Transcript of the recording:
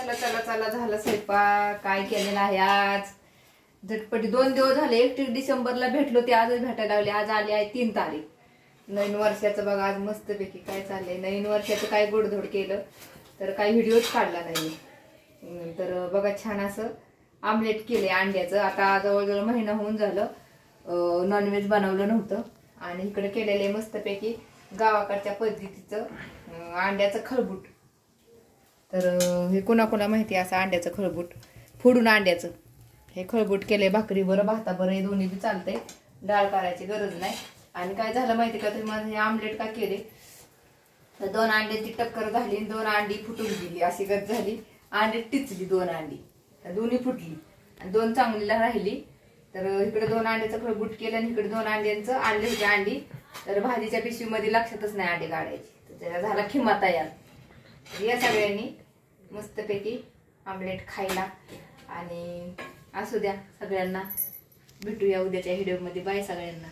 चला चला चला झालं स्वयंपाक. काय केलेलं आहे आज झटपटी. 2 दिवस झाले. 31 डिसेंबरला भेटलो ते आजच भेटायला लागले. आज आली आहे 3 तारीख नवीन वर्षाचं. बघा आज मस्तपैकी काय चाललंय. नवीन वर्षाचं काय गोडधोड केलं तर काही व्हिडिओच काढला नाही. तर बघा छान असं आमलेट केले अंड्याचं. आता जवळजवळ महिना होऊन झालं नॉनव्हेज बनवलं नव्हतं. आणि इकडे केलेलं मस्तपैकी गावाकडच्या पद्धतीचं अंड्याचं खळबूट. तर हे कोणाकोणा माहिती असं अंड्याचं खळबूट फोडून अंड्याचं हे खळबूट केले. भाकरीवर भाताबरं हे दोन्ही बी चालतंय. डाळ करायची गरज नाही. आणि काय झालं माहिती का तुम्ही माझं हे आमलेट का केले तर 2 अंड्याची टक्कर झाली. 2 अंडी फुटून गेली अशी गत झाली. अंडी टिचली 2 अंडी दोन्ही फुटली आणि 2 चांगलीला राहिली. तर इकडे 2 अंड्याचं खळबूट केलं आणि इकडे 2 अंड्यांचं आणले होते अंडी. तर भाजीच्या पिशवीमध्ये लक्षातच नाही अंडी काढायची. तर त्याला झाला खिमा तयार. या सगळ्यांनी मस्तपैकी आमलेट खायला. आणि असू द्या सगळ्यांना. भेटूया उद्याच्या व्हिडिओमध्ये. बाय सगळ्यांना.